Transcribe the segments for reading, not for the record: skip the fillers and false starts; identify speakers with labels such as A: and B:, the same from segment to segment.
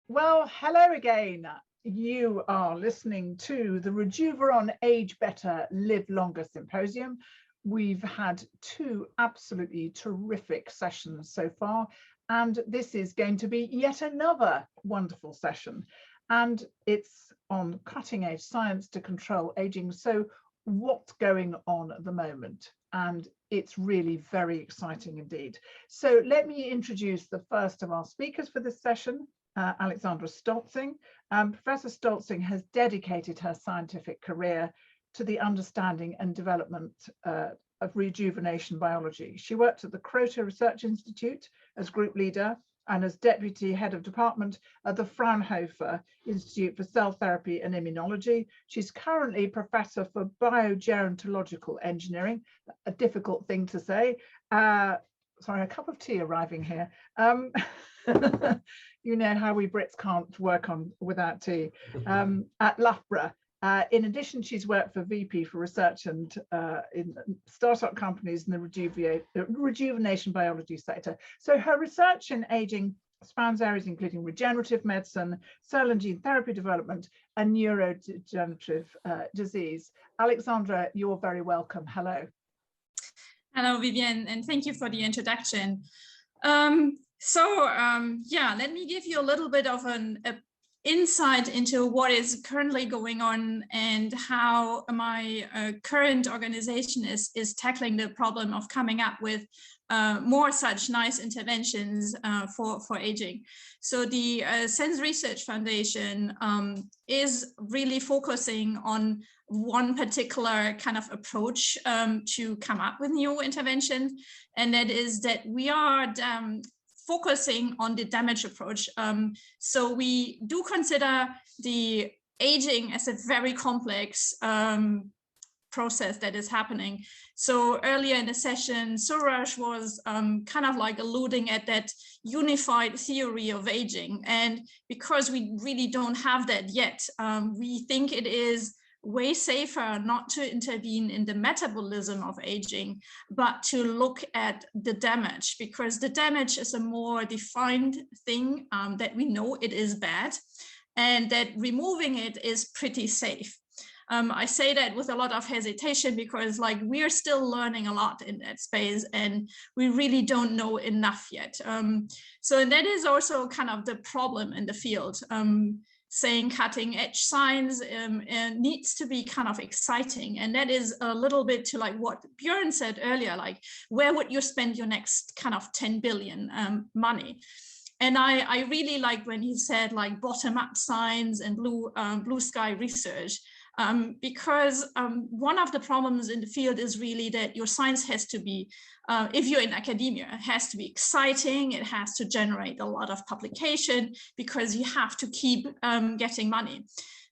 A: Well, hello again. You are listening to the Rejuveron Age Better, Live Longer Symposium. We've had two absolutely terrific sessions so far, and this is going to be yet another wonderful session. And it's on cutting edge science to control aging. So what's going on at the moment? And it's really very exciting indeed. So let me introduce the first of our speakers for this session. Alexandra Stolzing. Professor Stolzing has dedicated her scientific career to the understanding and development of rejuvenation biology. She worked at the Croto Research Institute as group leader and as deputy head of department at the Fraunhofer Institute for Cell Therapy and Immunology. She's currently professor for Biogerontological engineering, a difficult thing to say. Sorry, a cup of tea arriving here. You know how we Brits can't work on without tea. At Loughborough. In addition, she's worked for VP for research and in startup companies in the rejuvenation biology sector. So her research in aging spans areas including regenerative medicine, cell and gene therapy development, and neurodegenerative disease. Alexandra, you're very welcome. Hello.
B: Hello, Vivian, and thank you for the introduction. Yeah, let me give you a little bit of an insight into what is currently going on and how my current organization is tackling the problem of coming up with more such nice interventions for aging. So the SENS Research Foundation is really focusing on one particular kind of approach to come up with new interventions, and that is that we are focusing on the damage approach. So we do consider the aging as a very complex process that is happening. So earlier in the session, Suraj was kind of like alluding at that unified theory of aging. And because we really don't have that yet, we think it is way safer not to intervene in the metabolism of aging, but to look at the damage, because the damage is a more defined thing that we know it is bad, and that removing it is pretty safe. I say that with a lot of hesitation because we're still learning a lot in that space and we really don't know enough yet. So that is also kind of the problem in the field. Saying cutting edge science needs to be kind of exciting. And that is a little bit to what Björn said earlier, where would you spend your next kind of 10 billion money? And I really like when he said bottom up science and blue sky research, because one of the problems in the field is really that your science has to be, if you're in academia, it has to be exciting, it has to generate a lot of publication because you have to keep getting money.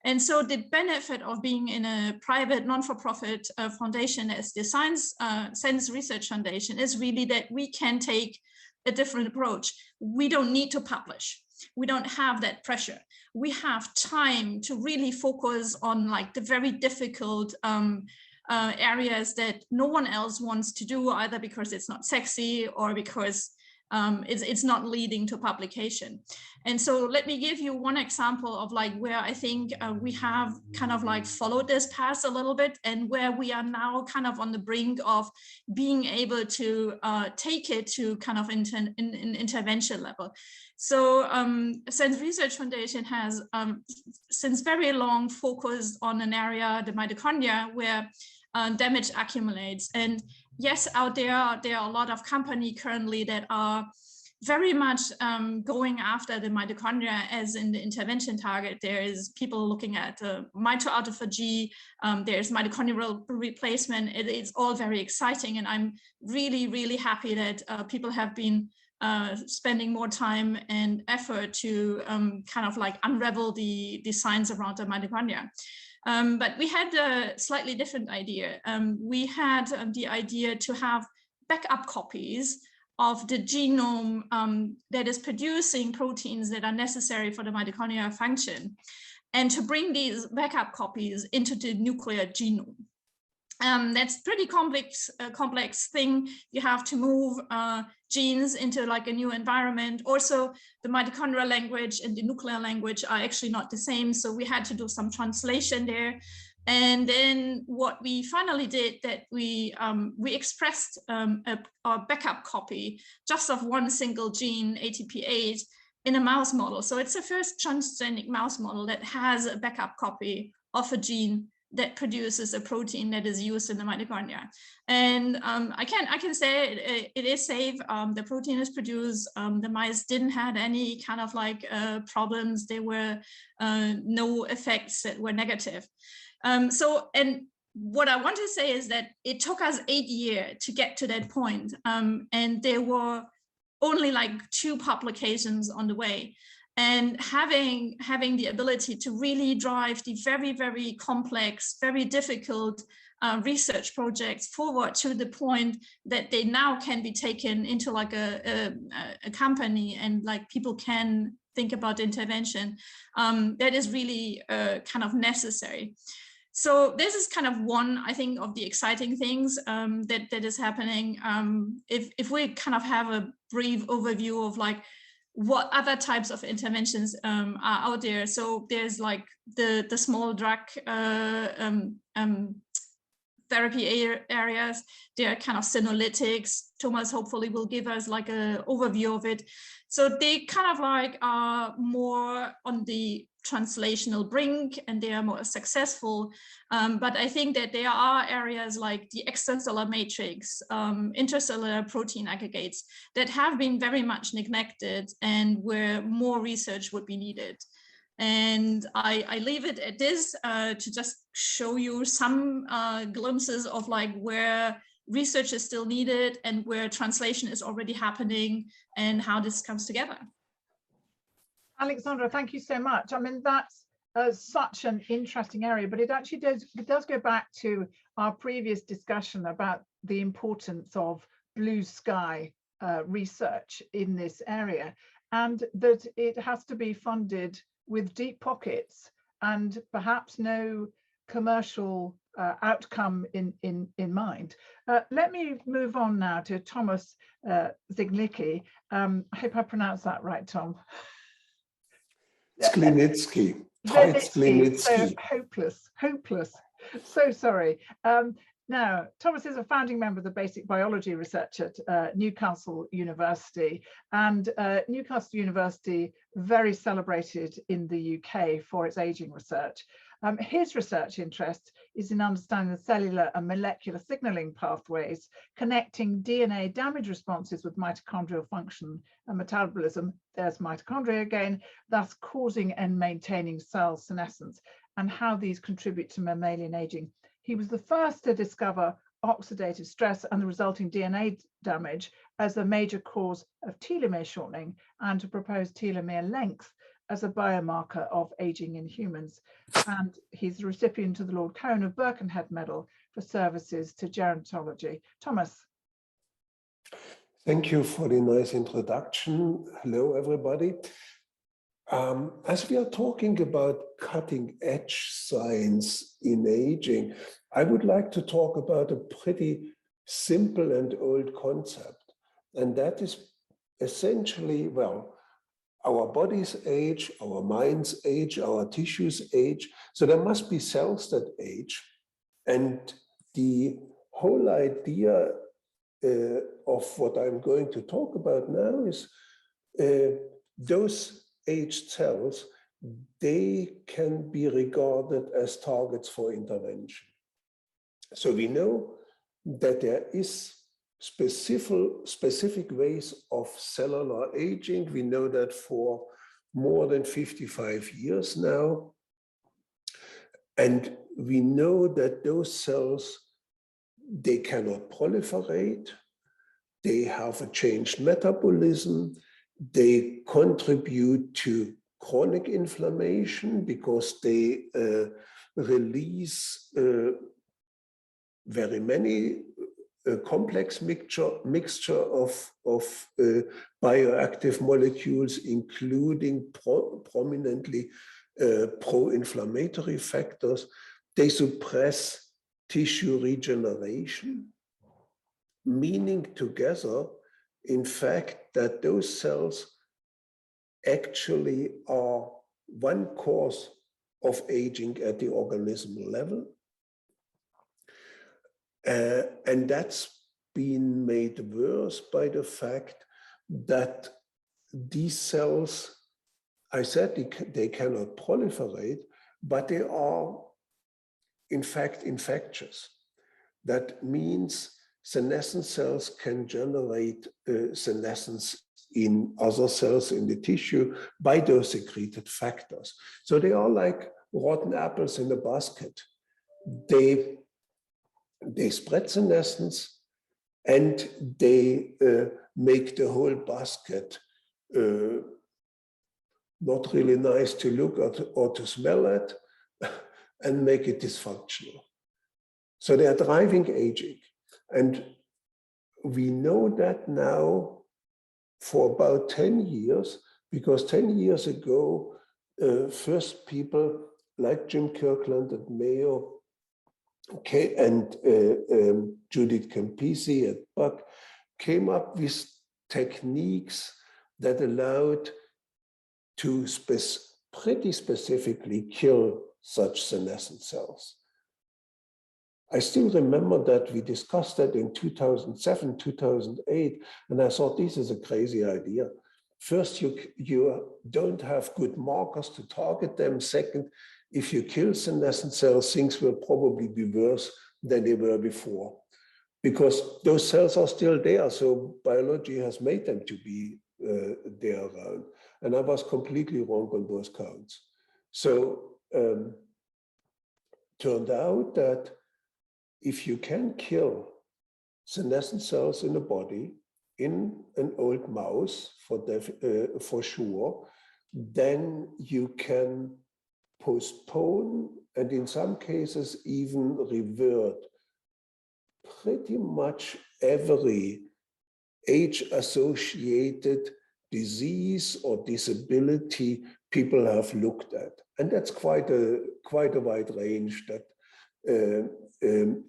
B: And so the benefit of being in a private non-for-profit foundation as the SENS Research Foundation is really that we can take a different approach. We don't need to publish. We don't have that pressure. We have time to really focus on the very difficult areas that no one else wants to do, either because it's not sexy or because it's not leading to publication. And so let me give you one example of where I think we have kind of followed this path a little bit, and where we are now kind of on the brink of being able to take it to kind of intervention level. So SENS Research Foundation has since very long focused on an area, the mitochondria, where damage accumulates. And yes, out there are a lot of companies currently that are very much going after the mitochondria as in the intervention target. There is people looking at mitoautophagy, there's mitochondrial replacement. It's all very exciting. And I'm really, really happy that people have been spending more time and effort to kind of unravel the science around the mitochondria. But we had a slightly different idea. We had the idea to have backup copies of the genome that is producing proteins that are necessary for the mitochondrial function, and to bring these backup copies into the nuclear genome. That's pretty complex thing. You have to move genes into like a new environment. Also, the mitochondrial language and the nuclear language are actually not the same. So we had to do some translation there. And then what we finally did, that we expressed a backup copy just of one single gene, ATP8, in a mouse model. So it's the first transgenic mouse model that has a backup copy of a gene that produces a protein that is used in the mitochondria. And I can say it is safe. The protein is produced. The mice didn't have any kind of like problems. There were no effects that were negative. And what I want to say is that it took us 8 years to get to that point. And there were only like 2 publications on the way. And having the ability to really drive the very, very complex, very difficult research projects forward to the point that they now can be taken into like a company, and like people can think about intervention, that is really kind of necessary. So this is kind of one, I think, of the exciting things that is happening. If we kind of have a brief overview of like what other types of interventions are out there. So there's like the small drug therapy areas. There are kind of senolytics. Thomas hopefully will give us like an overview of it. So they kind of like are more on the translational brink, and they are more successful. But I think that there are areas like the extracellular matrix, intercellular protein aggregates that have been very much neglected, and where more research would be needed. And I leave it at this to just show you some glimpses of like where research is still needed and where translation is already happening and how this comes together.
A: Alexandra, thank you so much. I mean, that's such an interesting area, but it actually does go back to our previous discussion about the importance of blue sky research in this area, and that it has to be funded with deep pockets and perhaps no commercial outcome in mind. Let me move on now to Thomas Zigniki. I hope I pronounced that right, Tom.
C: Zglinicki.
A: So hopeless. So sorry. Now, Thomas is a founding member of the basic biology research at Newcastle University, and Newcastle University, very celebrated in the UK for its aging research. His research interest is in understanding the cellular and molecular signaling pathways connecting DNA damage responses with mitochondrial function and metabolism. There's mitochondria again, thus causing and maintaining cell senescence, and how these contribute to mammalian aging. He was the first to discover oxidative stress and the resulting DNA damage as a major cause of telomere shortening, and to propose telomere length as a biomarker of aging in humans. And he's the recipient of the Lord Cohen of Birkenhead Medal for services to gerontology. Thomas.
C: Thank you for the nice introduction. Hello, everybody. As we are talking about cutting edge science in aging, I would like to talk about a pretty simple and old concept. And that is essentially, well, our bodies age, our minds age, our tissues age. So there must be cells that age. And the whole idea of what I'm going to talk about now is those aged cells, they can be regarded as targets for intervention. So we know that there is specific ways of cellular aging. We know that for more than 55 years now. And we know that those cells, they cannot proliferate, they have a changed metabolism, they contribute to chronic inflammation because they release very many complex mixture of bioactive molecules, including prominently pro-inflammatory factors. They suppress tissue regeneration, meaning together, in fact, that those cells actually are one cause of aging at the organism level. And that's been made worse by the fact that these cells, I said they cannot proliferate, but they are in fact infectious. That means senescent cells can generate senescence in other cells in the tissue by those secreted factors. So they are like rotten apples in a basket. They spread senescence and they make the whole basket not really nice to look at or to smell at, and make it dysfunctional. So they are driving aging. And we know that now for about 10 years, because 10 years ago, first people like Jim Kirkland at Mayo and Judith Campisi at Buck came up with techniques that allowed to pretty specifically kill such senescent cells. I still remember that we discussed that in 2007, 2008, and I thought this is a crazy idea. First, you don't have good markers to target them. Second, if you kill senescent cells, things will probably be worse than they were before, because those cells are still there. So biology has made them to be there around. And I was completely wrong on both counts. So turned out that if you can kill senescent cells in the body, in an old mouse for sure, then you can postpone and in some cases even revert pretty much every age-associated disease or disability people have looked at. And that's quite a wide range that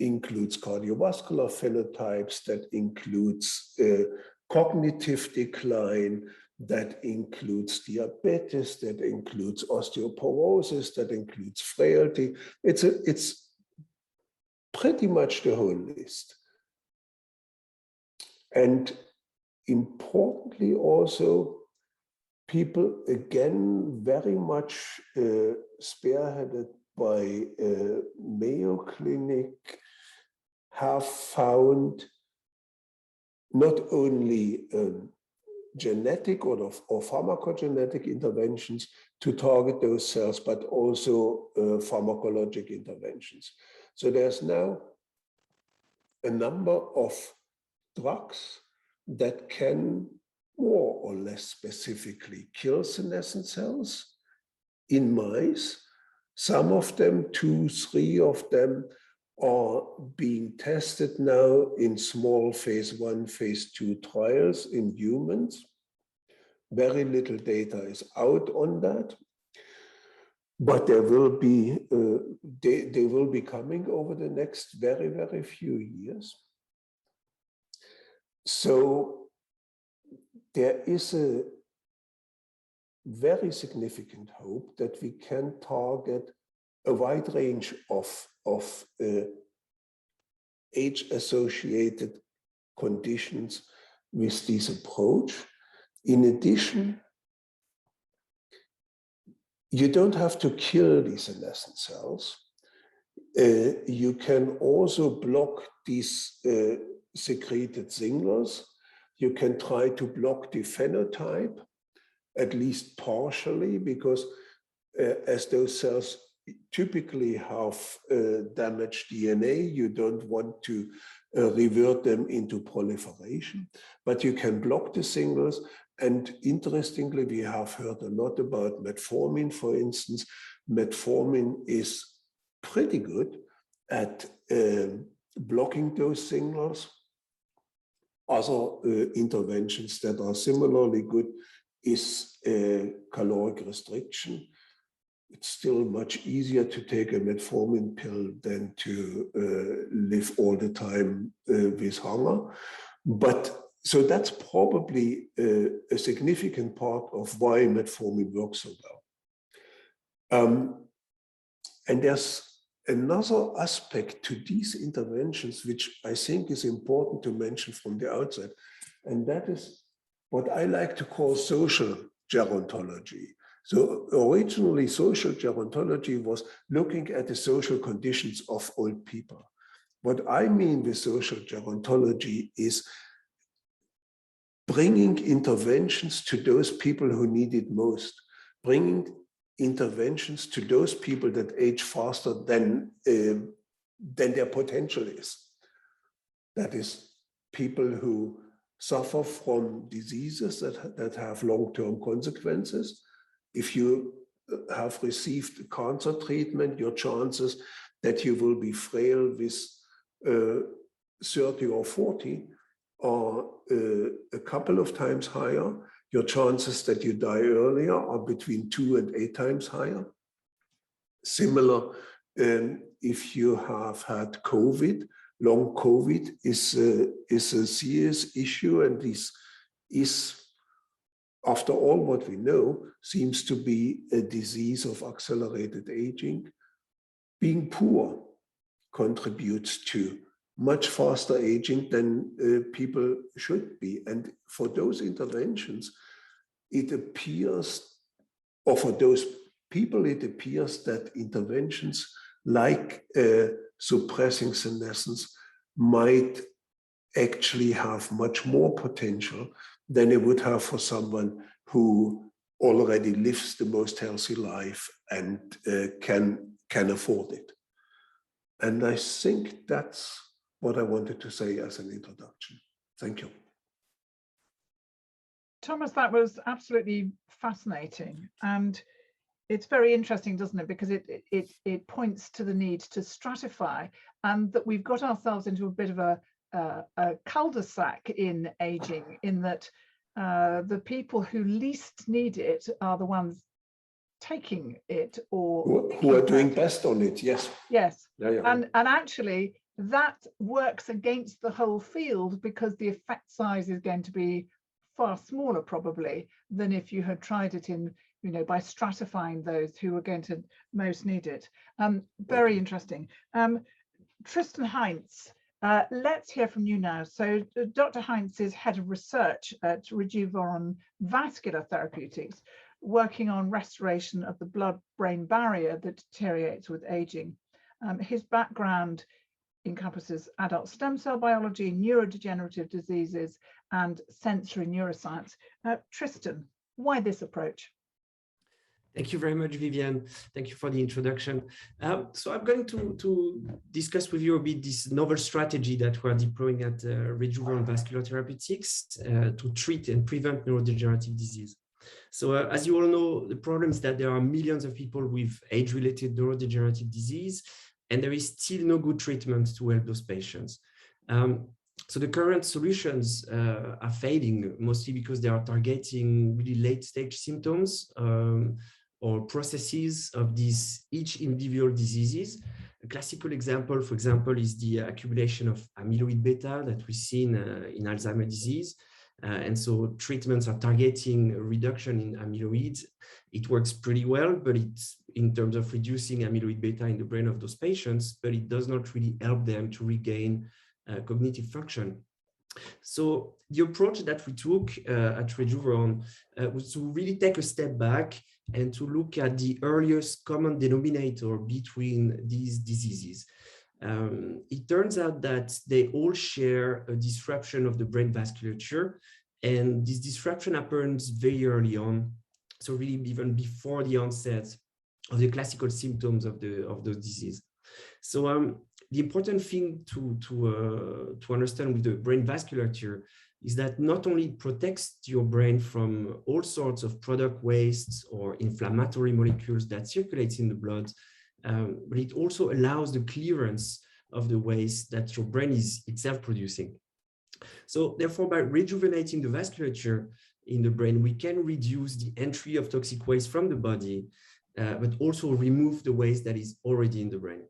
C: includes cardiovascular phenotypes, that includes cognitive decline, that includes diabetes, that includes osteoporosis, that includes frailty. It's pretty much the whole list. And importantly also, people, again, very much spearheaded by Mayo Clinic, have found not only genetic or pharmacogenetic interventions to target those cells, but also pharmacologic interventions. So there's now a number of drugs that can more or less specifically kill senescent cells in mice. Some of them, 2, 3 of them, are being tested now in small phase 1, phase 2 trials in humans. Very little data is out on that, but there will be they will be coming over the next very, very few years. So there is a very significant hope that we can target a wide range of age-associated conditions with this approach. In addition, you don't have to kill these senescent cells. You can also block these secreted signals. You can try to block the phenotype, at least partially, because as those cells typically have damaged DNA, you don't want to revert them into proliferation, but you can block the signals. And interestingly, we have heard a lot about metformin, for instance. Metformin is pretty good at blocking those signals. Other interventions that are similarly good is caloric restriction. it's still much easier to take a metformin pill than to live all the time with hunger. But so that's probably a significant part of why metformin works so well. And there's another aspect to these interventions, which I think is important to mention from the outset, and that is what I like to call social gerontology. So originally, social gerontology was looking at the social conditions of old people. What I mean with social gerontology is bringing interventions to those people who need it most, bringing interventions to those people that age faster than their potential is. That is, people who suffer from diseases that have long-term consequences. If you have received cancer treatment, your chances that you will be frail with 30 or 40 are a couple of times higher. Your chances that you die earlier are between 2 and 8 times higher. Similar, if you have had COVID, long COVID is a serious issue, and this is, after all what we know, seems to be a disease of accelerated aging. Being poor contributes to much faster aging than people should be. And for those interventions, it appears, or for those people, it appears that interventions like suppressing senescence might actually have much more potential than it would have for someone who already lives the most healthy life and can afford it. And I think that's what I wanted to say as an introduction. Thank you.
A: Thomas, that was absolutely fascinating. And it's very interesting, doesn't it? Because it points to the need to stratify, and that we've got ourselves into a bit of a cul-de-sac in aging, in that the people who least need it are the ones taking it, or
C: who are doing best on it. Yes.
A: Yes.
C: Yeah.
A: And actually that works against the whole field, because the effect size is going to be far smaller probably than if you had tried it in, you know, by stratifying those who are going to most need it. Very interesting. Tristan Heintz, let's hear from you now. So Dr. Heintz is head of research at Rejuveron Vascular Therapeutics, working on restoration of the blood-brain barrier that deteriorates with aging. His background encompasses adult stem cell biology, neurodegenerative diseases, and sensory neuroscience. Tristan, why this approach?
D: Thank you very much, Vivian. Thank you for the introduction. So I'm going to discuss with you a bit this novel strategy that we're deploying at Rejuveron Vascular Therapeutics to treat and prevent neurodegenerative disease. So as you all know, the problem is that there are millions of people with age-related neurodegenerative disease, and there is still no good treatment to help those patients. So the current solutions are failing, mostly because they are targeting really late-stage symptoms or processes of these each individual diseases. A classical example, for example, is the accumulation of amyloid beta that we see in Alzheimer's disease. And so treatments are targeting a reduction in amyloid. It works pretty well, but it's in terms of reducing amyloid beta in the brain of those patients, but it does not really help them to regain cognitive function. So the approach that we took at Rejuveron was to really take a step back and to look at the earliest common denominator between these diseases. It turns out that they all share a disruption of the brain vasculature, and this disruption happens very early on, so really even before the onset of the classical symptoms of the disease. So the important thing to understand with the brain vasculature is that not only it protects your brain from all sorts of product wastes or inflammatory molecules that circulates in the blood, but it also allows the clearance of the waste that your brain is itself producing. So therefore, by rejuvenating the vasculature in the brain, we can reduce the entry of toxic waste from the body but also remove the waste that is already in the brain.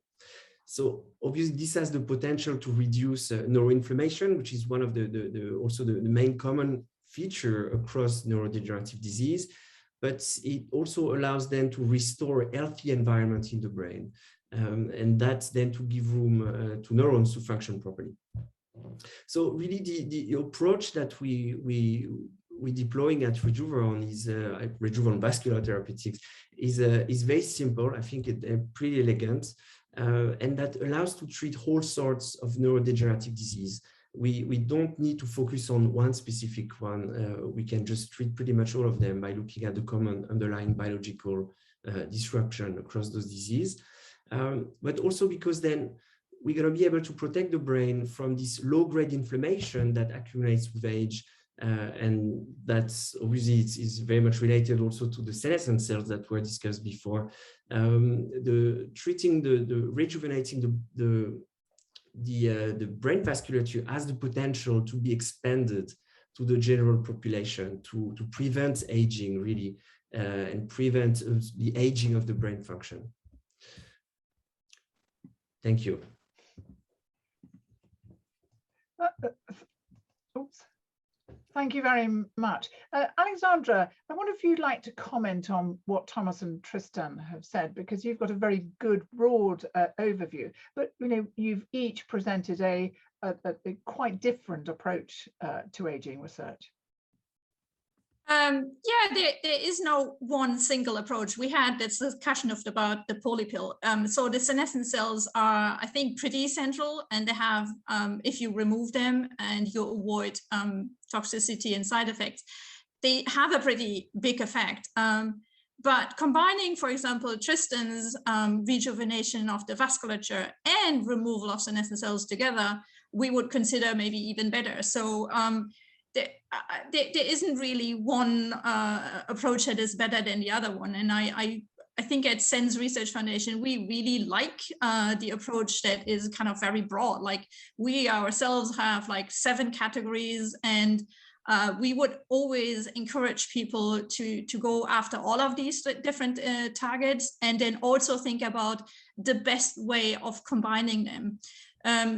D: So obviously this has the potential to reduce neuroinflammation, which is one of also the main common feature across neurodegenerative disease, but it also allows them to restore a healthy environment in the brain. And that's then to give room to neurons to function properly. So really the approach that we're deploying at Rejuveron is Rejuveron Vascular Therapeutics is very simple. I think it's pretty elegant, and that allows to treat all sorts of neurodegenerative disease. We don't need to focus on one specific one. We can just treat pretty much all of them by looking at the common underlying biological disruption across those diseases. But also because then we're going to be able to protect the brain from this low-grade inflammation that accumulates with age. And that's obviously is very much related also to the senescent cells that were discussed before. Rejuvenating the brain vasculature has the potential to be expanded to the general population to prevent aging really and prevent the aging of the brain function. Thank you.
A: Oops. Thank you very much. Alexandra, I wonder if you'd like to comment on what Thomas and Tristan have said, because you've got a very good broad overview, but you've each presented a quite different approach to aging research.
B: Yeah, there is no one single approach. We had this discussion about the polypill. So the senescent cells are, I think, pretty central, and they have, if you remove them and you avoid toxicity and side effects, they have a pretty big effect. But combining, for example, Tristan's rejuvenation of the vasculature and removal of senescent cells together, we would consider maybe even better. So there isn't really one approach that is better than the other one. And I think at SENS Research Foundation, we really like the approach that is kind of very broad. Like we ourselves have like 7 categories, and we would always encourage people to go after all of these different targets, and then also think about the best way of combining them.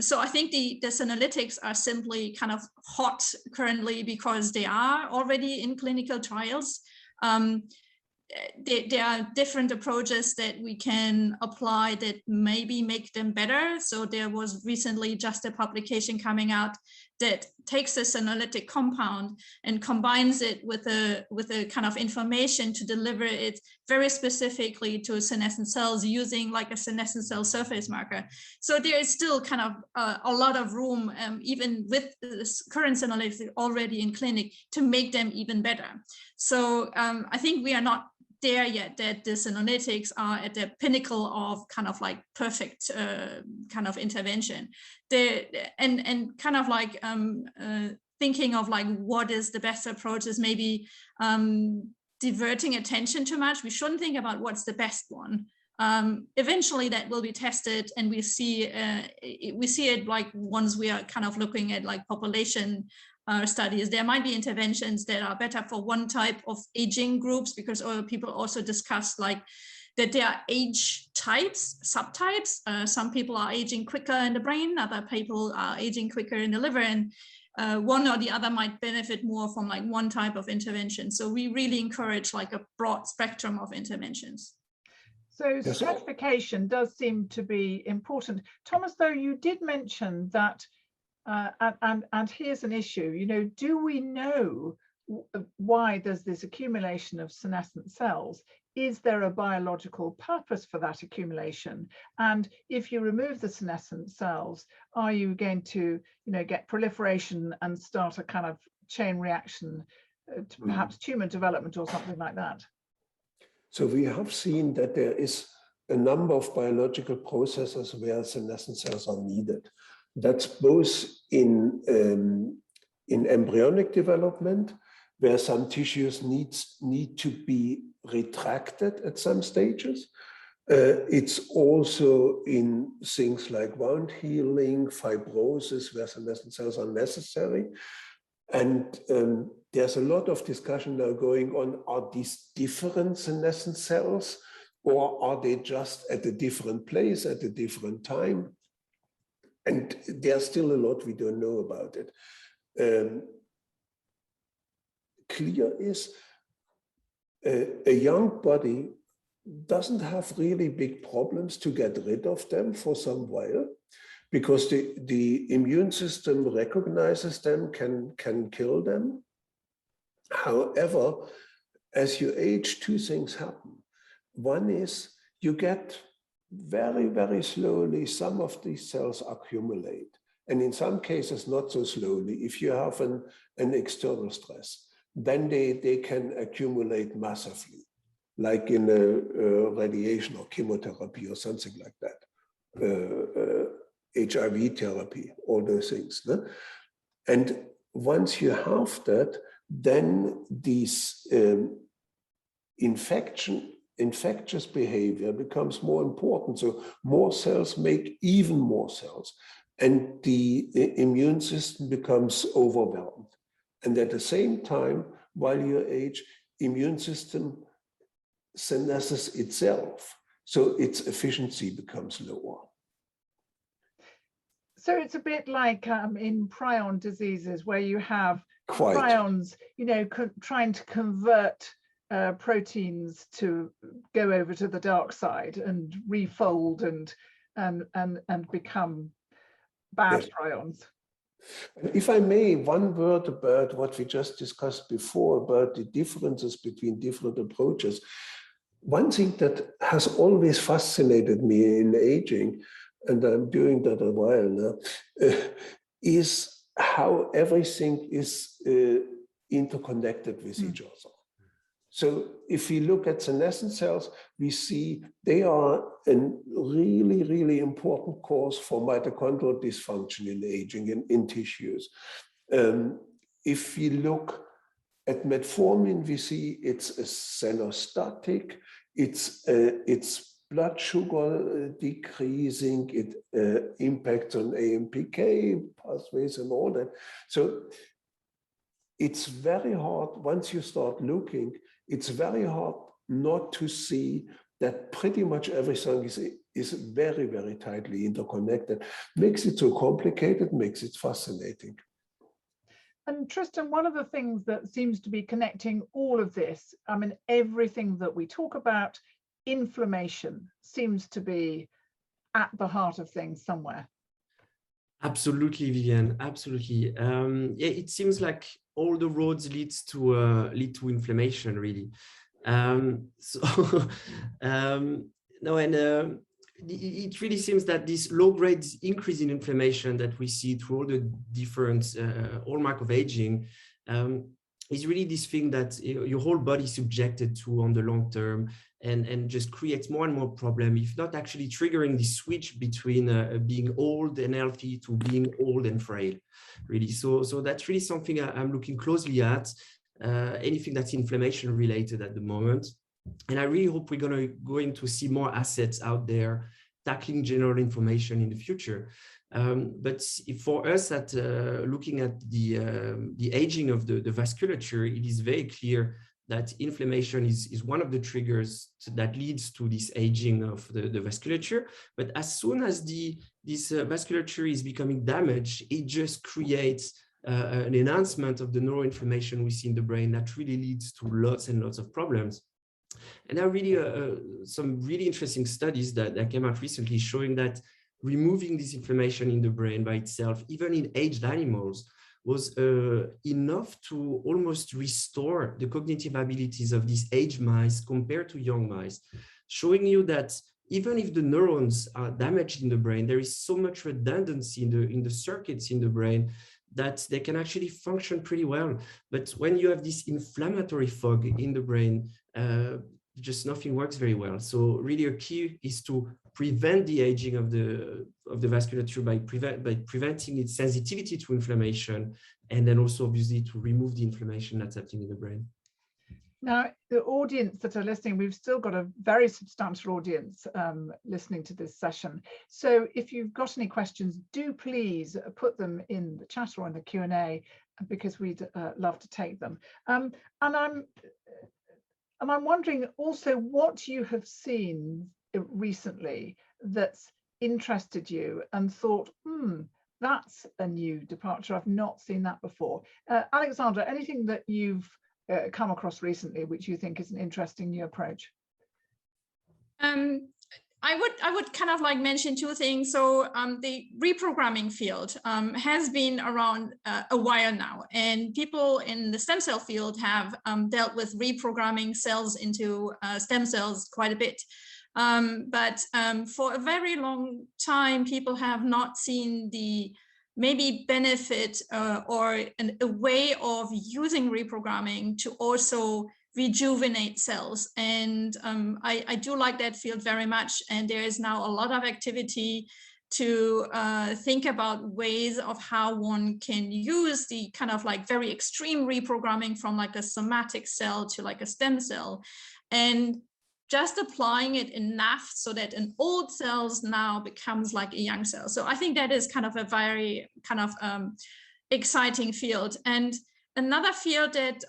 B: So I think the senolytics are simply kind of hot currently because they are already in clinical trials. There are different approaches that we can apply that maybe make them better. So there was recently just a publication coming out that takes a senolytic compound and combines it with a kind of information to deliver it very specifically to senescent cells using like a senescent cell surface marker. So there is still kind of a lot of room, even with this current senolytic already in clinic, to make them even better. So I think we are not there yet that the senolytics are at the pinnacle of kind of like perfect kind of intervention. And kind of like thinking of like what is the best approach is maybe diverting attention too much. We shouldn't think about what's the best one. Eventually that will be tested, and we see it like once we are kind of looking at like population studies. There might be interventions that are better for one type of aging groups, because people also discuss like that there are age types, subtypes. Some people are aging quicker in the brain, other people are aging quicker in the liver, and one or the other might benefit more from like one type of intervention. So we really encourage like a broad spectrum of interventions.
A: So stratification does seem to be important. Thomas, though, you did mention that and here's an issue, do we know why there's this accumulation of senescent cells? Is there a biological purpose for that accumulation? And if you remove the senescent cells, are you going to, get proliferation and start a kind of chain reaction to perhaps tumor development or something like that?
C: So we have seen that there is a number of biological processes where senescent cells are needed. That's both in embryonic development, where some tissues need to be retracted at some stages. It's also in things like wound healing, fibrosis, where senescent cells are necessary. And there's a lot of discussion now going on, are these different senescent cells, Or are they just at a different place at a different time? And there's still a lot we don't know about it. Clear is a young body doesn't have really big problems to get rid of them for some while, because the immune system recognizes them, can kill them. However, as you age, two things happen. One is you get very, very slowly, some of these cells accumulate. And in some cases, not so slowly. If you have an external stress, then they can accumulate massively, like in a radiation or chemotherapy or something like that. HIV therapy, all those things. No? And once you have that, then these infectious behavior becomes more important. So more cells make even more cells, and the immune system becomes overwhelmed. And at the same time, while you age, immune system senesces itself, so its efficiency becomes lower.
A: So it's a bit like in prion diseases, where you have prions, trying to convert proteins to go over to the dark side and refold and become bad prions.
C: If I may, one word about what we just discussed before about the differences between different approaches. One thing that has always fascinated me in aging, and I'm doing that a while now, is how everything is interconnected with each other. So if we look at senescent cells, we see they are a really, really important cause for mitochondrial dysfunction in aging in tissues. If we look at metformin, we see it's a senostatic, it's blood sugar decreasing, it impacts on AMPK pathways and all that. So it's very hard, once you start looking, it's very hard not to see that pretty much everything is very, very tightly interconnected. Makes it so complicated, makes it fascinating.
A: And Tristan, one of the things that seems to be connecting all of this, I mean, everything that we talk about, inflammation seems to be at the heart of things somewhere.
D: Absolutely, Vivian. Absolutely. Yeah, it seems like all the roads lead to inflammation, really. It really seems that this low-grade increase in inflammation that we see through all the different hallmark of aging is really this thing that your whole body is subjected to on the long term, and just creates more and more problem, if not actually triggering the switch between being old and healthy to being old and frail, really. So that's really something I'm looking closely at, anything that's inflammation related at the moment. And I really hope we're going to see more assets out there tackling general inflammation in the future. But for us, at looking at the aging of the vasculature, it is very clear that inflammation is one of the triggers that leads to this aging of the vasculature. But as soon as this vasculature is becoming damaged, it just creates an enhancement of the neuroinflammation we see in the brain that really leads to lots and lots of problems. And there are really some really interesting studies that came out recently showing that removing this inflammation in the brain by itself, even in aged animals, was enough to almost restore the cognitive abilities of these aged mice compared to young mice, showing you that even if the neurons are damaged in the brain, there is so much redundancy in the circuits in the brain that they can actually function pretty well. But when you have this inflammatory fog in the brain, just nothing works very well. So really a key is to prevent the aging of the vasculature by preventing its sensitivity to inflammation, and then also obviously to remove the inflammation that's happening in the brain.
A: Now, the audience that are listening, we've still got a very substantial audience listening to this session. So if you've got any questions, do please put them in the chat or in the Q&A, because we'd love to take them. And And I'm wondering also what you have seen recently that's interested you and thought, that's a new departure. I've not seen that before. Alexandra, anything that you've come across recently which you think is an interesting new approach?
B: I would kind of like mention two things. So the reprogramming field has been around a while now, and people in the stem cell field have dealt with reprogramming cells into stem cells quite a bit. But for a very long time, people have not seen the maybe benefit or a way of using reprogramming to also rejuvenate cells. And I do like that field very much. And there is now a lot of activity to think about ways of how one can use the kind of like very extreme reprogramming from like a somatic cell to like a stem cell, and just applying it enough so that an old cells now becomes like a young cell. So I think that is kind of a very kind of exciting field. And another field that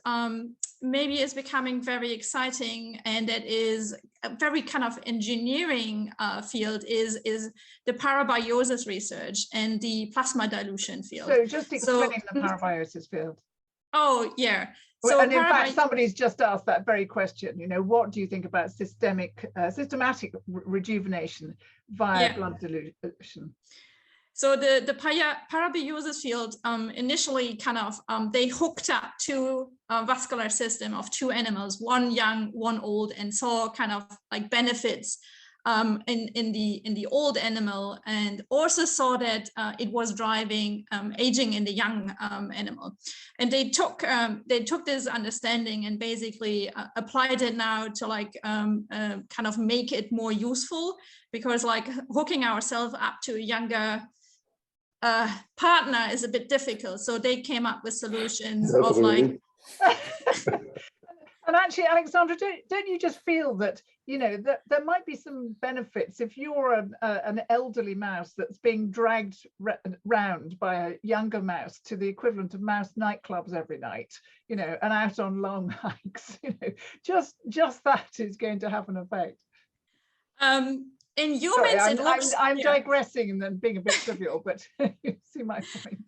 B: maybe is becoming very exciting, and that is a very kind of engineering field, is the parabiosis research and the plasma dilution field.
A: So just explaining the parabiosis field.
B: Oh, yeah. So
A: and in fact, somebody's just asked that very question. You know, what do you think about systematic rejuvenation via blood dilution?
B: So the parabiosis field initially kind of, they hooked up two vascular system of two animals, one young, one old, and saw kind of like benefits in the old animal, and also saw that it was driving aging in the young animal. And they took this understanding and basically applied it now to like kind of make it more useful, because like hooking ourselves up to a younger partner is a bit difficult. So they came up with solutions of like and actually, Alexandra, don't you just feel that, you know, that there might be some benefits if you're an elderly mouse that's being dragged round by a younger mouse to the equivalent of mouse nightclubs every night, you know, and out on long hikes, you know, just that is going to have an effect. In humans, sorry, I'm digressing and then being a bit trivial, but you see my point.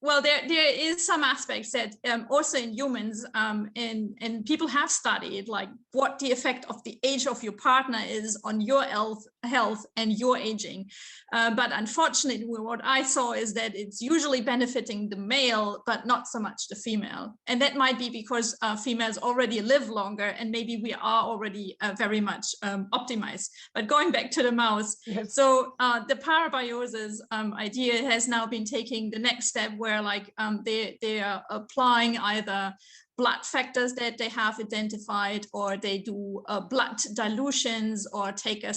B: Well, there is some aspects that also in humans, and people have studied like what the effect of the age of your partner is on your health and your aging. But unfortunately, what I saw is that it's usually benefiting the male, but not so much the female. And that might be because females already live longer, and maybe we are already very much optimized. But going back to the mouse, yes. So the parabiosis idea has now been taking the next step, where like they are applying either blood factors that they have identified, or they do blood dilutions, or take a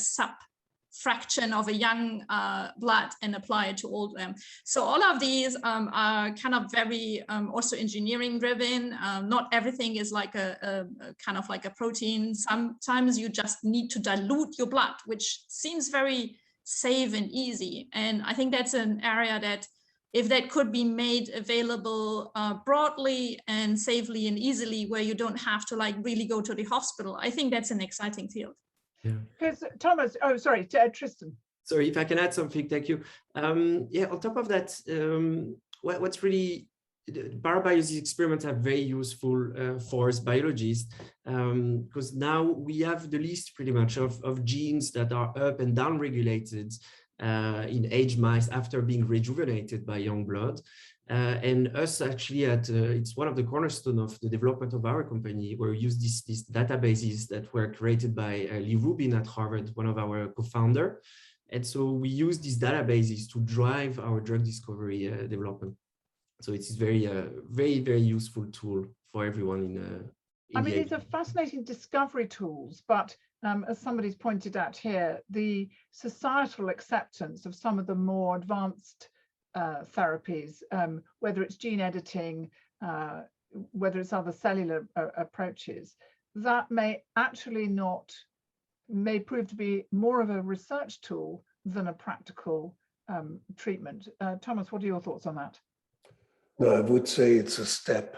B: fraction of a young blood and apply it to old them. So all of these are kind of very also engineering driven. Not everything is like a kind of like a protein. Sometimes you just need to dilute your blood, which seems very safe and easy. And I think that's an area that, if that could be made available broadly and safely and easily, where you don't have to like really go to the hospital, I think that's an exciting field.
A: Yeah. Because Thomas, oh, sorry, Tristan.
D: Sorry, if I can add something, thank you. Yeah, on top of that, what's really, parabiosis experiments are very useful for us biologists, because now we have the list pretty much of genes that are up and down regulated in aged mice after being rejuvenated by young blood. And us actually it's one of the cornerstones of the development of our company, where we use these databases that were created by Lee Rubin at Harvard, one of our co-founder. And so we use these databases to drive our drug discovery development. So it's very, very useful tool for everyone in
A: I mean, these are fascinating discovery tools, but as somebody's pointed out here, the societal acceptance of some of the more advanced therapies, whether it's gene editing, whether it's other cellular approaches, that may prove to be more of a research tool than a practical treatment. Thomas, what are your thoughts on that?
C: No, I would say it's a step.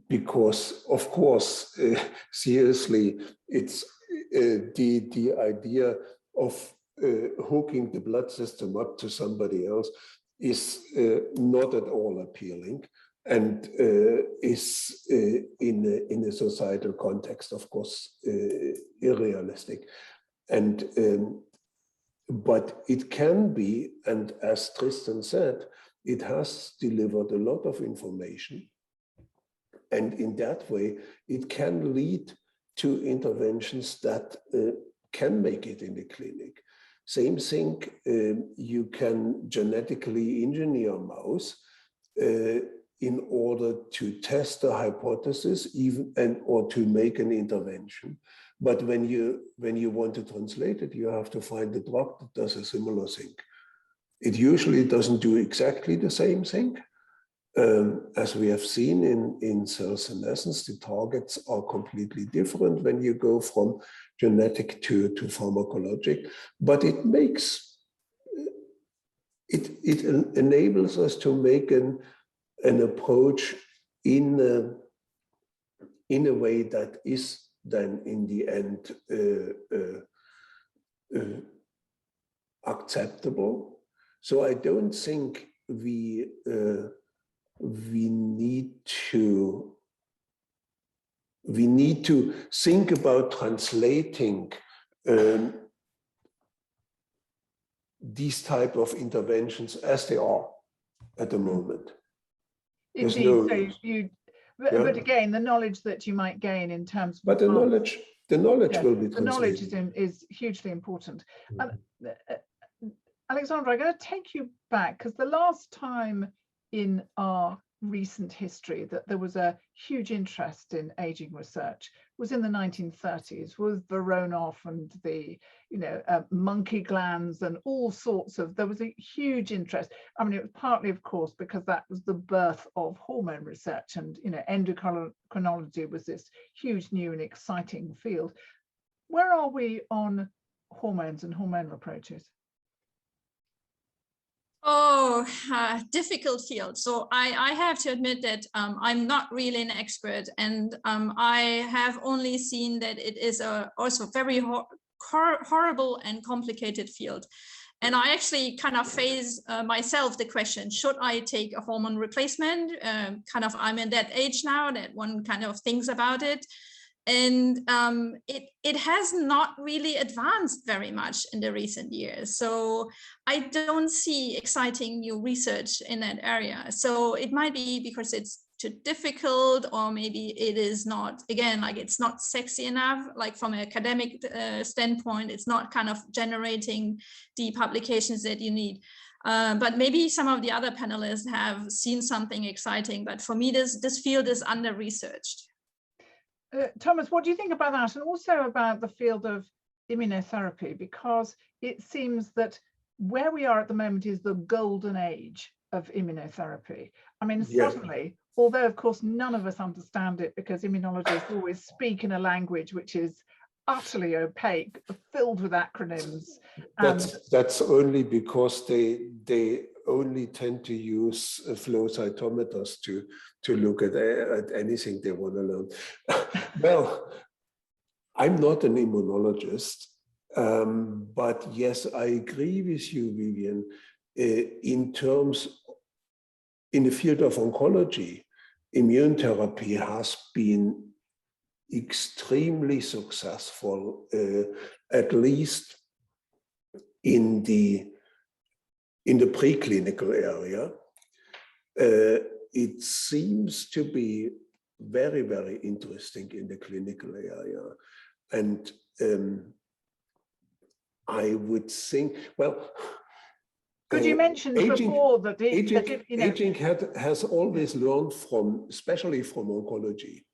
C: because of course, seriously, it's the idea of hooking the blood system up to somebody else is not at all appealing, and is in a societal context, of course, unrealistic. And but it can be, and as Tristan said, it has delivered a lot of information, and in that way it can lead to interventions that can make it in the clinic. Same thing, you can genetically engineer a mouse in order to test a hypothesis, or to make an intervention. But when you want to translate it, you have to find a drug that does a similar thing. It usually doesn't do exactly the same thing. As we have seen in cell senescence, the targets are completely different when you go from genetic to pharmacologic, but it enables us to make an approach in a way that is then in the end acceptable. So I don't think we need to think about translating these type of interventions as they are at the moment.
A: Indeed, but again, the knowledge that you might gain in terms of,
C: but the knowledge will be translated.
A: The knowledge is hugely important. Alexandra, I'm going to take you back, because the last time in our recent history that there was a huge interest in aging research was in the 1930s with Voronov and the monkey glands and all sorts of, there was a huge interest. I mean, it was partly, of course, because that was the birth of hormone research, and endocrinology was this huge new and exciting field. Where are we on hormones and hormonal approaches?
B: Oh, difficult field. So I have to admit that I'm not really an expert, and I have only seen that it is also very horrible and complicated field. And I actually kind of face myself the question, should I take a hormone replacement? I'm in that age now that one kind of thinks about it. And it has not really advanced very much in the recent years. So I don't see exciting new research in that area. So it might be because it's too difficult, or maybe it is not, again, like it's not sexy enough, like from an academic standpoint, it's not kind of generating the publications that you need. But maybe some of the other panelists have seen something exciting, but for me, this field is under-researched.
A: Thomas, what do you think about that, and also about the field of immunotherapy? Because it seems that where we are at the moment is the golden age of immunotherapy. I mean, suddenly, although of course none of us understand it, because immunologists always speak in a language which is utterly opaque, filled with acronyms.
C: That's only because they only tend to use flow cytometers to look at anything they want to learn. Well, I'm not an immunologist, but yes, I agree with you, Vivian. In the field of oncology, immune therapy has been extremely successful, at least in the preclinical area. It seems to be very, very interesting in the clinical area. And I would think, well,
A: could you mention before that
C: aging has always learned especially from oncology.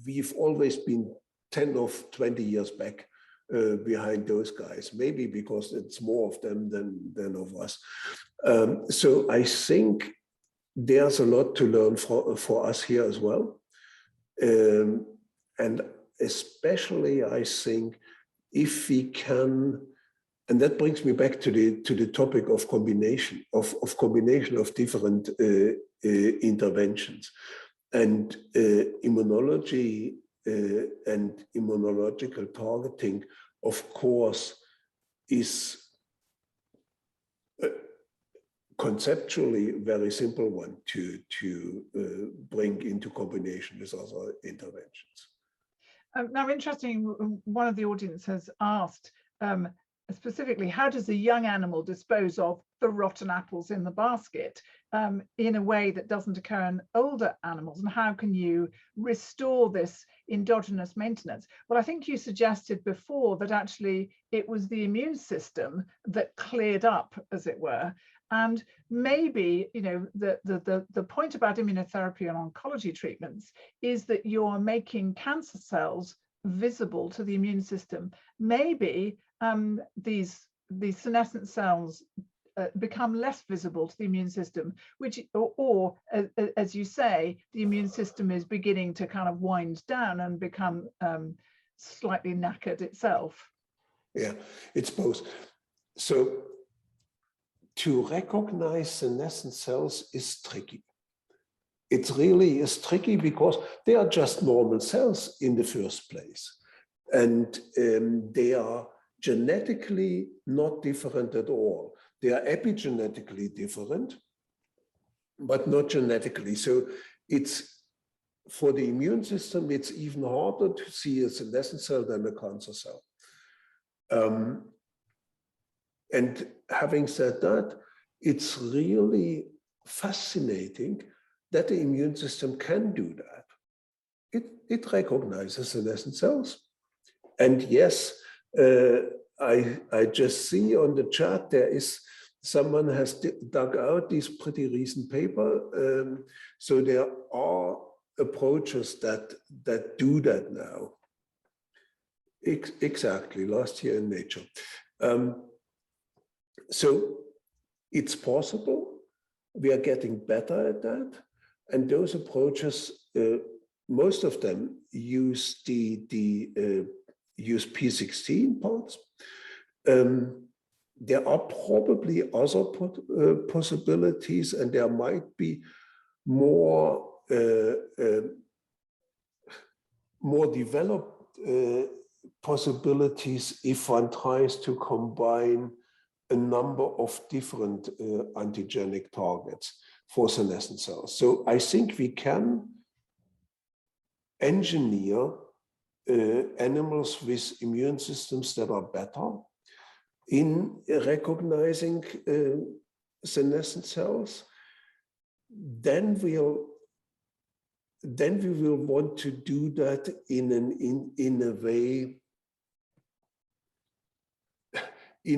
C: We've always been 10 or 20 years back behind those guys, maybe because it's more of them than of us. So I think there's a lot to learn for us here as well. And especially I think if we can, and that brings me back to the topic of combination of different interventions. And immunology and immunological targeting, of course, is conceptually a very simple one to bring into combination with other interventions.
A: Now, interesting, one of the audience has asked specifically, how does a young animal dispose of the rotten apples in the basket in a way that doesn't occur in older animals? And how can you restore this endogenous maintenance? Well, I think you suggested before that actually it was the immune system that cleared up, as it were. And maybe, you know, the point about immunotherapy and oncology treatments is that you're making cancer cells visible to the immune system. Maybe these senescent cells become less visible to the immune system, which, or as you say, the immune system is beginning to kind of wind down and become slightly knackered itself.
C: Yeah, it's both. So to recognize senescent cells is tricky. It really is tricky because they are just normal cells in the first place. And they are genetically not different at all. They are epigenetically different, but not genetically. So it's, for the immune system, it's even harder to see a senescent cell than a cancer cell. And having said that, it's really fascinating that the immune system can do that. It recognizes senescent cells. And yes, I just see on the chat there is someone has dug out this pretty recent paper. So there are approaches that do that now. Exactly, last year in Nature. So it's possible. We are getting better at that. And those approaches, most of them use use P16 parts. There are probably other possibilities, and there might be more developed possibilities if one tries to combine a number of different antigenic targets for senescent cells. So I think we can engineer animals with immune systems that are better in recognizing senescent cells. Then we will want to do that in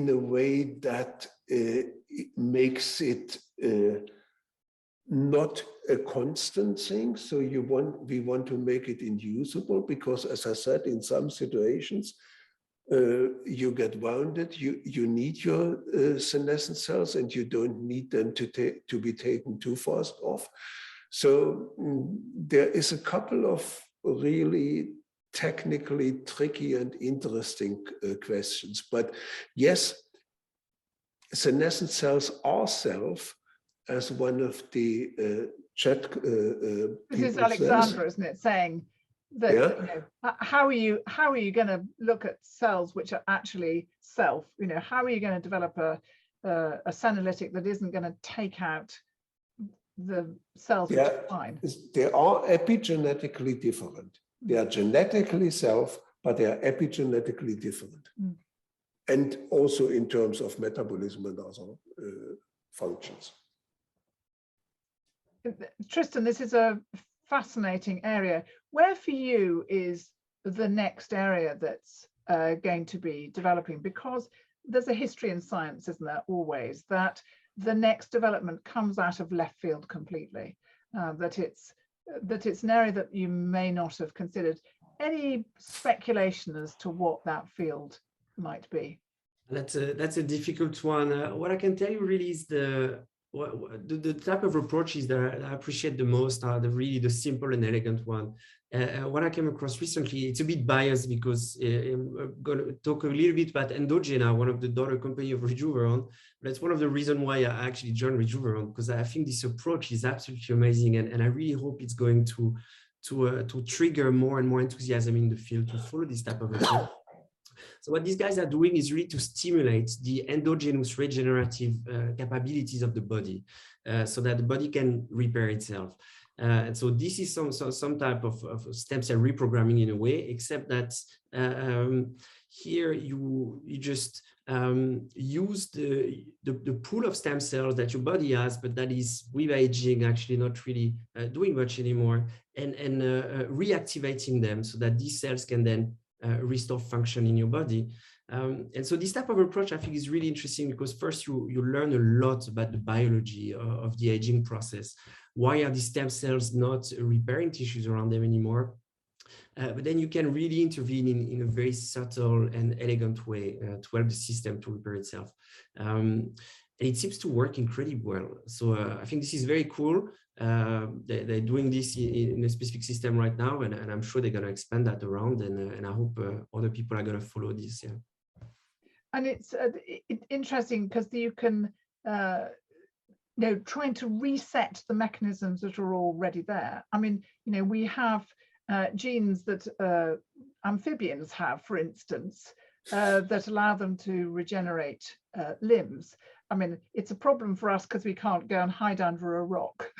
C: a way that makes it not a constant thing. So we want to make it inducible, because, as I said, in some situations, you get wounded, you need your senescent cells, and you don't need them to be taken too fast off. So there is a couple of really technically tricky and interesting questions. But yes, senescent cells are self, as one of the chat
A: this is Alexandra, isn't it, saying that, yeah, you know, how are you going to look at cells which are actually self? You know, how are you going to develop a senolytic that isn't going to take out the cells which are fine?
C: They are epigenetically different. They are genetically self, but they are epigenetically different. And also in terms of metabolism and other functions.
A: Tristan, this is a fascinating area. Where for you is the next area that's going to be developing? Because there's a history in science, isn't there, always, that the next development comes out of left field completely, that it's an area that you may not have considered. Any speculation as to what that field might be?
D: That's a difficult one. What I can tell you really is the type of approaches that I appreciate the most are really the simple and elegant one. What I came across recently, it's a bit biased because I'm going to talk a little bit about Endogena, one of the daughter company of Rejuveron. But it's one of the reasons why I actually joined Rejuveron, because I think this approach is absolutely amazing, and I really hope it's going to trigger more and more enthusiasm in the field to follow this type of approach. So what these guys are doing is really to stimulate the endogenous regenerative capabilities of the body, so that the body can repair itself. And so this is some type of stem cell reprogramming in a way, except that here you just use the pool of stem cells that your body has, but that is with aging actually not really doing much anymore, and reactivating them so that these cells can then restore function in your body. And so this type of approach I think is really interesting, because first you learn a lot about the biology of the aging process. Why are these stem cells not repairing tissues around them anymore? But then you can really intervene in a very subtle and elegant way to help the system to repair itself. And it seems to work incredibly well. So I think this is very cool. They're doing this in a specific system right now, and I'm sure they're going to expand that around, and I hope other people are going to follow this. Yeah. And
A: it's interesting because you can trying to reset the mechanisms that are already there. I mean, we have genes that amphibians have, for instance, that allow them to regenerate limbs. I mean, it's a problem for us because we can't go and hide under a rock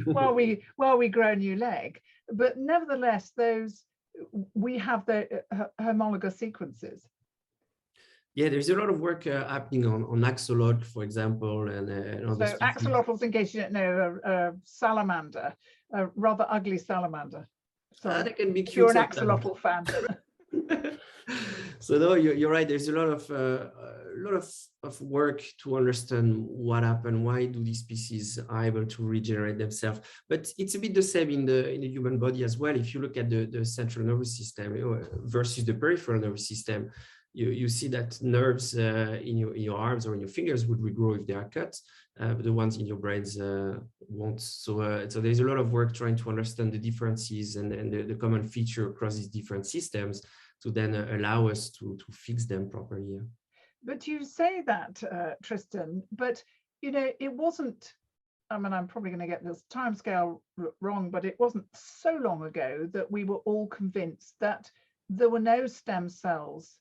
A: while we grow a new leg. But nevertheless, we have the homologous sequences.
D: Yeah, there's a lot of work happening on axolotl, for example, and other
A: so axolotls, in case you don't know, a salamander, a rather ugly salamander. So
D: that can be cute.
A: You're an axolotl fan.
D: So no, you're right. There's a lot of work to understand what happened. Why do these species are able to regenerate themselves? But it's a bit the same in the human body as well. If you look at the central nervous system versus the peripheral nervous system, you see that nerves in your arms or in your fingers would regrow if they are cut, but the ones in your brains won't. So there's a lot of work trying to understand the differences and the common feature across these different systems to then allow us to fix them properly.
A: But you say that, Tristan, but it wasn't, I mean, I'm probably going to get this timescale wrong, but it wasn't so long ago that we were all convinced that there were no stem cells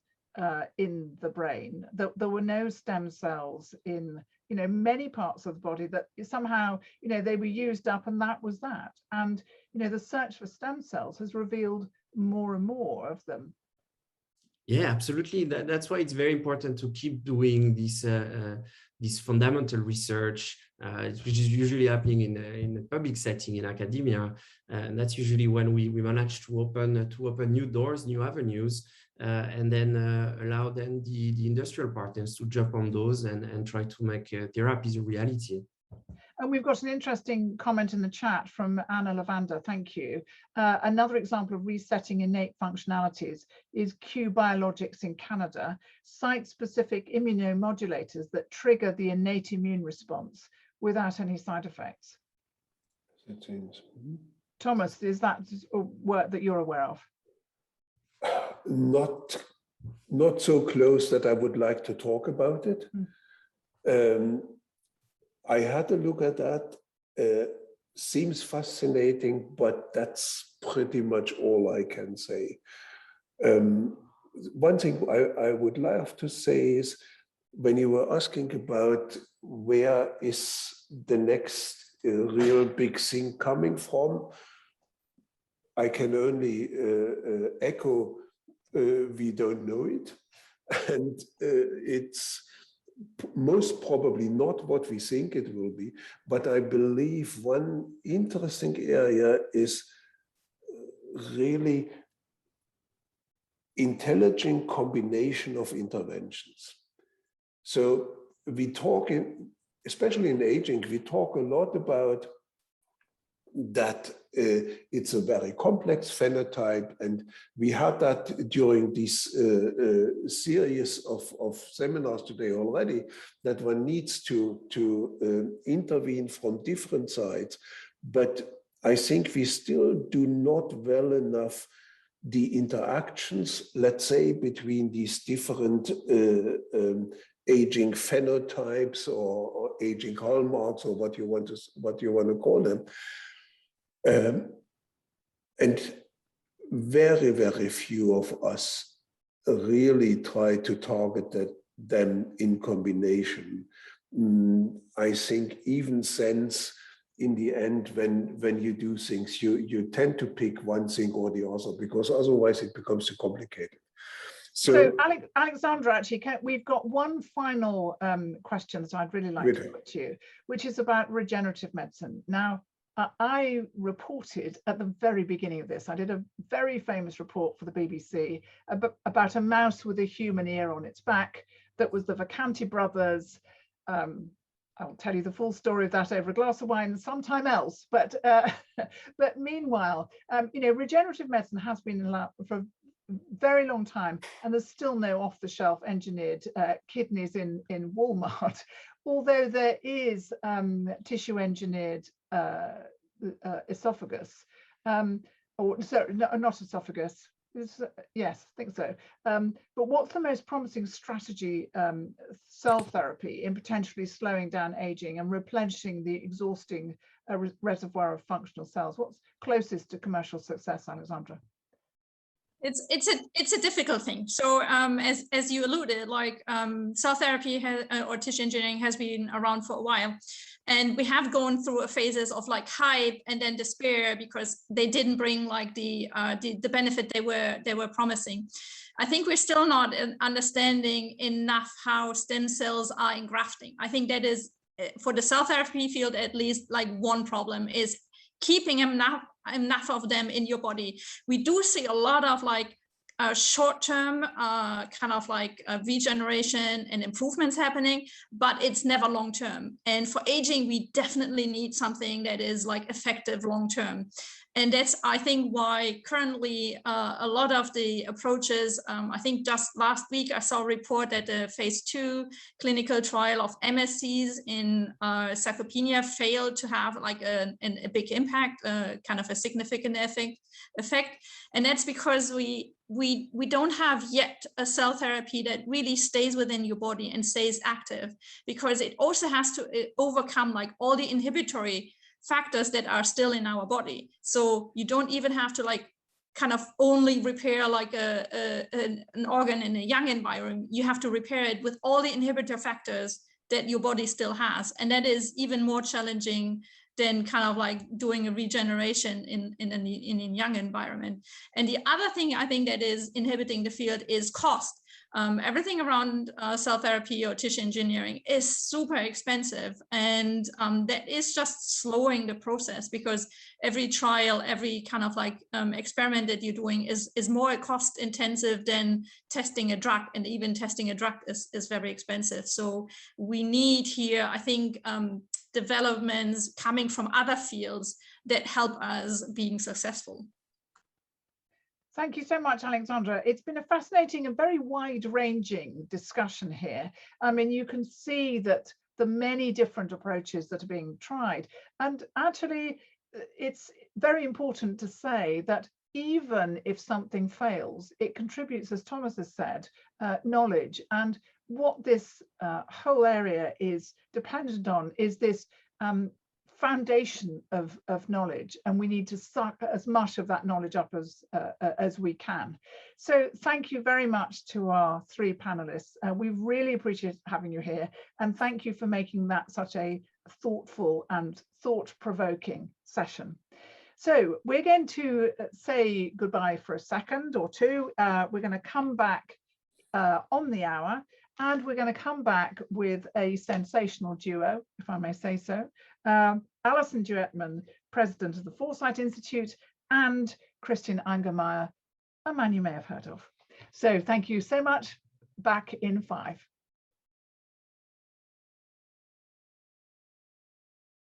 A: in the brain, that there were no stem cells in many parts of the body, that somehow they were used up and that was that. And the search for stem cells has revealed more and more of them.
D: Yeah, absolutely. That's why it's very important to keep doing this fundamental research, which is usually happening in a public setting in academia, and that's usually when we manage to open new doors, new avenues, and then allow then the industrial partners to jump on those and try to make therapies a reality.
A: And we've got an interesting comment in the chat from Anna Lavanda. Thank you. Another example of resetting innate functionalities is Q Biologics in Canada, site-specific immunomodulators that trigger the innate immune response without any side effects. Thomas, is that work that you're aware of?
C: Not so close that I would like to talk about it. I had a look at that. Seems fascinating, but that's pretty much all I can say. One thing I would love to say is, when you were asking about where is the next real big thing coming from, I can only echo, we don't know it. And it's most probably not what we think it will be, but I believe one interesting area is really intelligent combination of interventions. So we talk, especially in aging, we talk a lot about that it's a very complex phenotype. And we had that during this series of seminars today already, that one needs to intervene from different sides. But I think we still do not well enough the interactions, let's say, between these different aging phenotypes or aging hallmarks, or what you want to call them, and very, very few of us really try to target them in combination. I think even SENS, in the end, when you do things, you tend to pick one thing or the other, because otherwise it becomes too complicated.
A: So Alexandra, actually, we've got one final question that I'd really like to put to you, which is about regenerative medicine. Now, I reported at the very beginning of this, I did a very famous report for the BBC about a mouse with a human ear on its back that was the Vacanti brothers. I'll tell you the full story of that over a glass of wine sometime else. But meanwhile, you know, regenerative medicine has been allowed for a very long time, and there's still no off-the-shelf engineered kidneys in Walmart, although there is tissue engineered esophagus, or sorry, not esophagus. Yes, I think so. But what's the most promising strategy? Cell therapy in potentially slowing down aging and replenishing the exhausting reservoir of functional cells. What's closest to commercial success, Alexandra?
B: It's a difficult thing. So as you alluded, like cell therapy or tissue engineering has been around for a while, and we have gone through phases of like hype and then despair because they didn't bring like the benefit they were promising. I think we're still not understanding enough how stem cells are engrafting. I think that is, for the cell therapy field at least, like one problem is keeping enough of them in your body. We do see a lot of like short-term kind of like regeneration and improvements happening, but it's never long-term. And for aging, we definitely need something that is like effective long-term. And that's, I think, why currently a lot of the approaches, I think just last week I saw a report that the phase 2 clinical trial of MSCs in sarcopenia failed to have like a big impact, kind of a significant effect. And that's because we don't have yet a cell therapy that really stays within your body and stays active, because it also has to overcome like all the inhibitory factors that are still in our body. So you don't even have to like kind of only repair like an organ in a young environment. You have to repair it with all the inhibitor factors that your body still has. And that is even more challenging than kind of like doing a regeneration in a young environment. And the other thing I think that is inhibiting the field is cost. Everything around cell therapy or tissue engineering is super expensive, and that is just slowing the process, because every trial, every kind of like experiment that you're doing is more cost intensive than testing a drug, and even testing a drug is very expensive. So we need here, I think, developments coming from other fields that help us being successful.
A: Thank you so much, Alexandra. It's been a fascinating and very wide-ranging discussion here. I mean, you can see that the many different approaches that are being tried. And actually, it's very important to say that even if something fails, it contributes, as Thomas has said, knowledge. And what this whole area is dependent on is this foundation of knowledge, and we need to suck as much of that knowledge up as we can. So thank you very much to our three panelists. We really appreciate having you here, and thank you for making that such a thoughtful and thought-provoking session. So we're going to say goodbye for a second or two. We're going to come back on the hour, and we're going to come back with a sensational duo, if I may say so. Alison Duetman, President of the Foresight Institute, and Christian Angermeyer, a man you may have heard of. So thank you so much. Back in 5.